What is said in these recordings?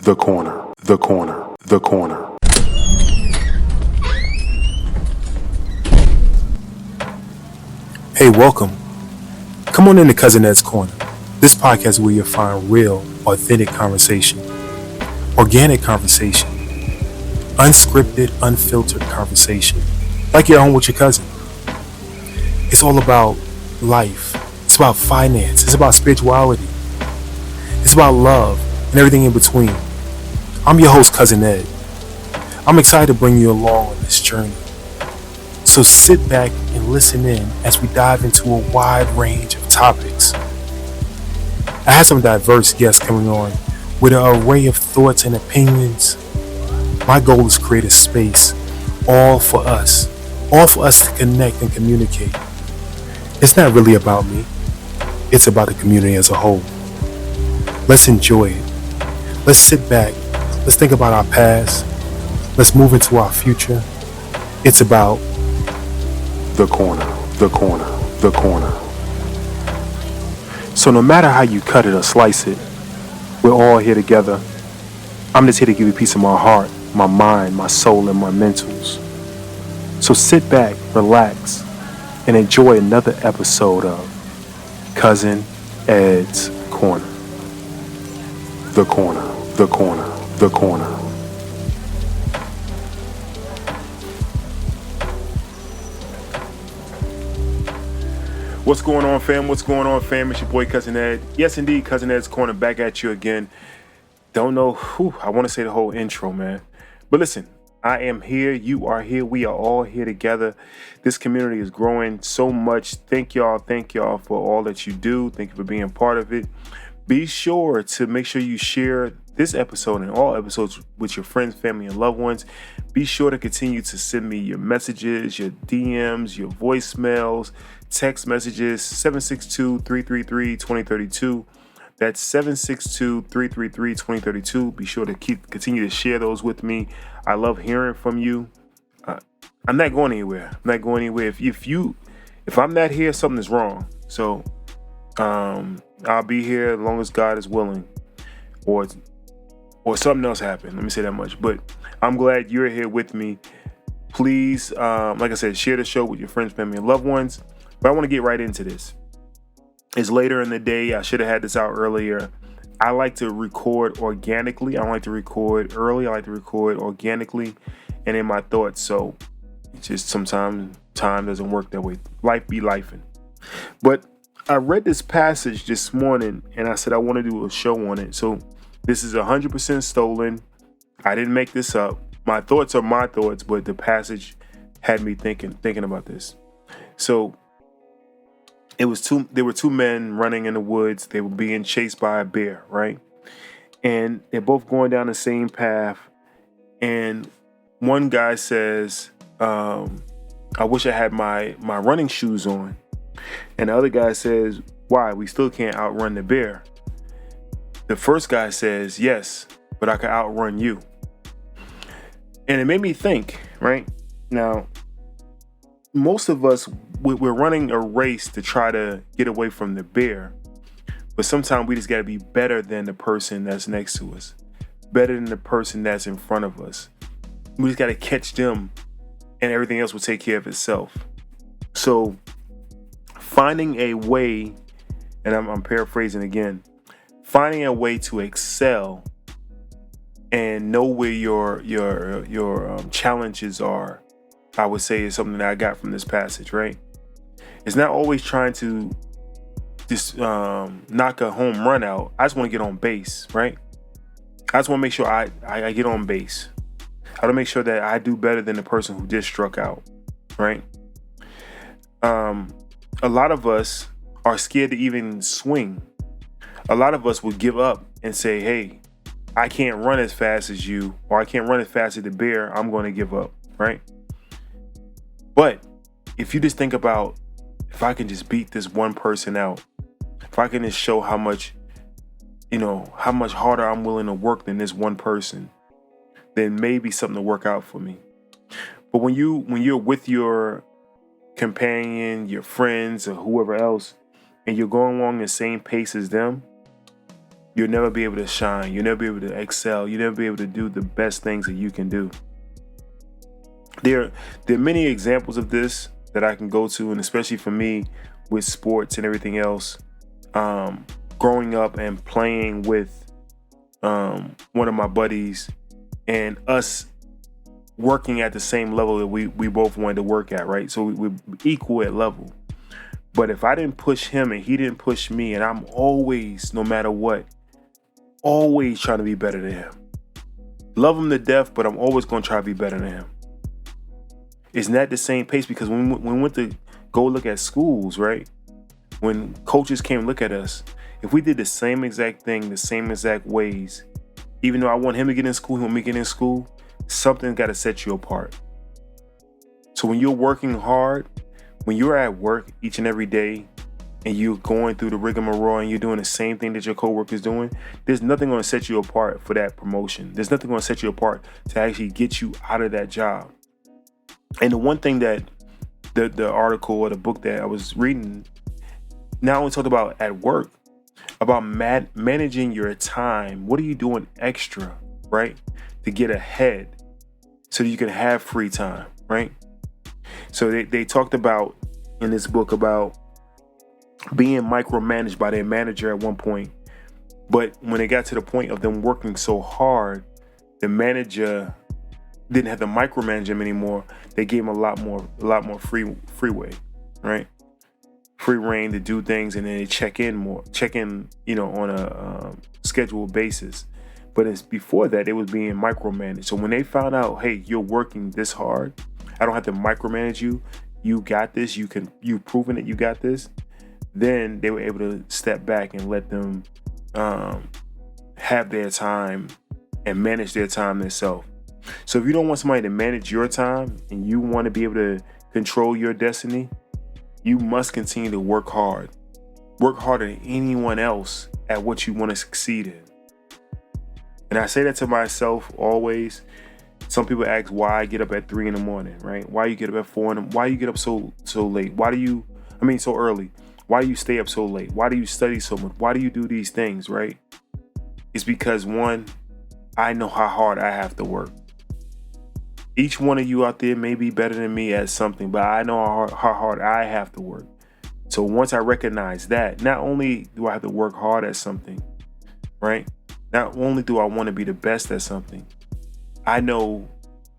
The corner, the corner, the corner. Hey, welcome. Come on into Cousin Ed's Corner. This podcast is where you'll find real, authentic conversation, organic conversation, unscripted, unfiltered conversation, like you're home with your cousin. It's all about life. It's about finance. It's about spirituality. It's about love and everything in between. I'm your host, Cousin Ed. I'm excited to bring you along on this journey. So sit back and listen in as we dive into a wide range of topics. I have some diverse guests coming on with an array of thoughts and opinions. My goal is to create a space all for us to connect and communicate. It's not really about me. It's about the community as a whole. Let's enjoy it. Let's sit back. Let's think about our past. Let's move into our future. It's about The corner, the corner, the corner. So no matter how you cut it or slice it, we're all here together. I'm just here to give you a piece of my heart, my mind, my soul, and my mentals. So sit back, relax, and enjoy another episode of Cousin Ed's Corner. The corner, the corner, the corner. What's going on, fam? What's going on, fam? It's your boy, Cousin Ed. Yes, indeed, Cousin Ed's Corner, back at you again. Don't know who I want to say the whole intro, man. But listen, I am here. You are here. We are all here together. This community is growing so much. Thank y'all for all that you do. Thank you for being part of it. Be sure to make sure you share this episode and all episodes with your friends, family, and loved ones. Be sure to continue to send me your messages, your DMs, your voicemails, text messages, 762-333-2032. That's 762-333-2032. Be sure to continue to share those with me. I love hearing from you. I'm not going anywhere. If I'm not here, something is wrong. So I'll be here as long as God is willing, or something else happened. Let me say that much. But I'm glad you're here with me. Please, like I said, share the show with your friends, family, and loved ones. But I want to get right into this. It's later in the day. I should have had this out earlier. I like to record organically. I don't like to record early. I like to record organically and in my thoughts. So it's just sometimes time doesn't work that way. Life be lifing. But I read this passage this morning and I said I want to do a show on it. So this is 100% stolen. I didn't make this up. My thoughts are my thoughts, but the passage had me thinking about this. So there were two men running in the woods. They were being chased by a bear, right? And they're both going down the same path. And one guy says, I wish I had my running shoes on. And the other guy says, why? We still can't outrun the bear. The first guy says, yes, but I can outrun you. And it made me think, right? Now, most of us, we're running a race to try to get away from the bear. But sometimes we just got to be better than the person that's next to us, better than the person that's in front of us. We just got to catch them and everything else will take care of itself. So finding a way, and I'm paraphrasing again, finding a way to excel and know where your challenges are, I would say, is something that I got from this passage, right? It's not always trying to just knock a home run out. I just want to get on base, right? I just want to make sure I get on base. I want to make sure that I do better than the person who just struck out, right? A lot of us are scared to even swing. A lot of us would give up and say, hey, I can't run as fast as you, or I can't run as fast as the bear. I'm going to give up, right? But if you just think about, if I can just beat this one person out, if I can just show how much harder I'm willing to work than this one person, then maybe something will work out for me. But when you're with your companion, your friends, or whoever else, and you're going along the same pace as them, you'll never be able to shine. You'll never be able to excel. You'll never be able to do the best things that you can do. There are many examples of this that I can go to, and especially for me with sports and everything else. Growing up and playing with one of my buddies and us working at the same level that we both wanted to work at, right? So we're equal at level. But if I didn't push him and he didn't push me, and I'm always, no matter what, always trying to be better than him. Love him to death, but I'm always going to try to be better than him. Isn't that the same pace? Because when we went to go look at schools, right? When coaches came to look at us, if we did the same exact thing, the same exact ways, even though I want him to get in school, he want me to get in school, something's got to set you apart. So when you're working hard, when you're at work each and every day, and you're going through the rigmarole and you're doing the same thing that your coworker's doing, there's nothing going to set you apart for that promotion. There's nothing going to set you apart to actually get you out of that job. And the one thing that the article or the book that I was reading not only talked about at work, about managing your time. What are you doing extra, right, to get ahead so you can have free time, right? So they talked about in this book about being micromanaged by their manager at one point. But when it got to the point of them working so hard, the manager didn't have to micromanage them anymore. They gave him a lot more freeway, right? Free reign to do things, and then they check in, on a scheduled basis. But it's before that, it was being micromanaged. So when they found out, hey, you're working this hard, I don't have to micromanage you. You got this. You've proven that you got this. Then they were able to step back and let them have their time and manage their time themselves. So if you don't want somebody to manage your time and you want to be able to control your destiny, you must continue to work hard. Work harder than anyone else at what you want to succeed in. And I say that to myself always. Some people ask why I get up at 3 a.m, right? Why you get up at 4 a.m? Why you get up so late? So early? Why do you stay up so late? Why do you study so much? Why do you do these things, right? It's because, one, I know how hard I have to work. Each one of you out there may be better than me at something, but I know how hard I have to work. So once I recognize that, not only do I have to work hard at something, right? Not only do I want to be the best at something, I know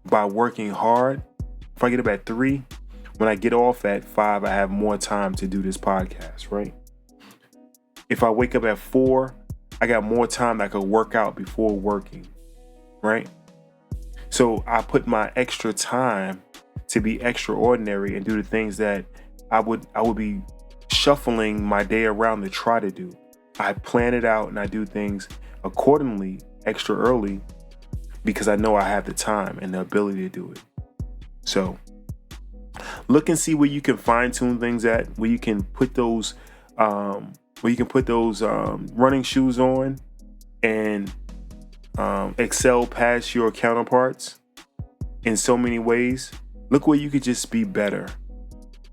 by working hard, if I get up at 3, when I get off at 5, I have more time to do this podcast, right? If I wake up at 4, I got more time that I could work out before working, right? So I put my extra time to be extraordinary and do the things that I would be shuffling my day around to try to do. I plan it out and I do things accordingly, extra early, because I know I have the time and the ability to do it. So look and see where you can fine tune things at, where you can put those running shoes on and excel past your counterparts in so many ways. Look where you could just be better.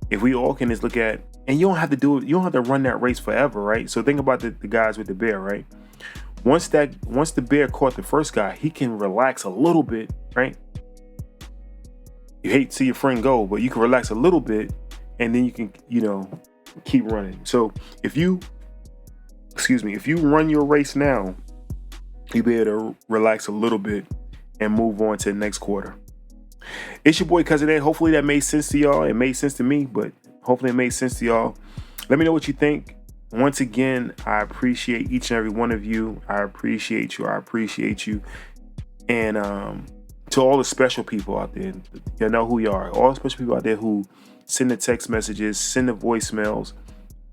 If we all can just look at, and you don't have to do it, you don't have to run that race forever, right? So think about the guys with the bear, right? Once the bear caught the first guy, he can relax a little bit, right? You hate to see your friend go, but you can relax a little bit and then you can, keep running. So if you run your race now, you'll be able to relax a little bit and move on to the next quarter. It's your boy Cousin Ed. Hopefully that made sense to y'all. It made sense to me, but hopefully it made sense to y'all. Let me know what you think. Once again, I appreciate each and every one of you. I appreciate you. And to all the special people out there, you know who you are. All the special people out there who send the text messages, send the voicemails.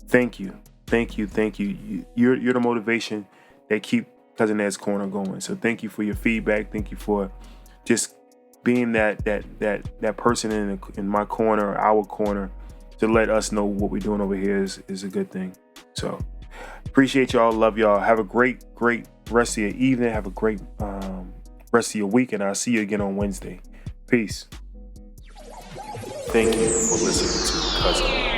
Thank you. You're the motivation that keep Cousin Ed's Corner going. So thank you for your feedback. Thank you for just being that person in my corner, our corner, to let us know what we're doing over here is a good thing. So appreciate y'all. Love y'all. Have a great rest of your evening. Have a great rest of your week, and I'll see you again on Wednesday. Peace. Thank you for listening to Cousin.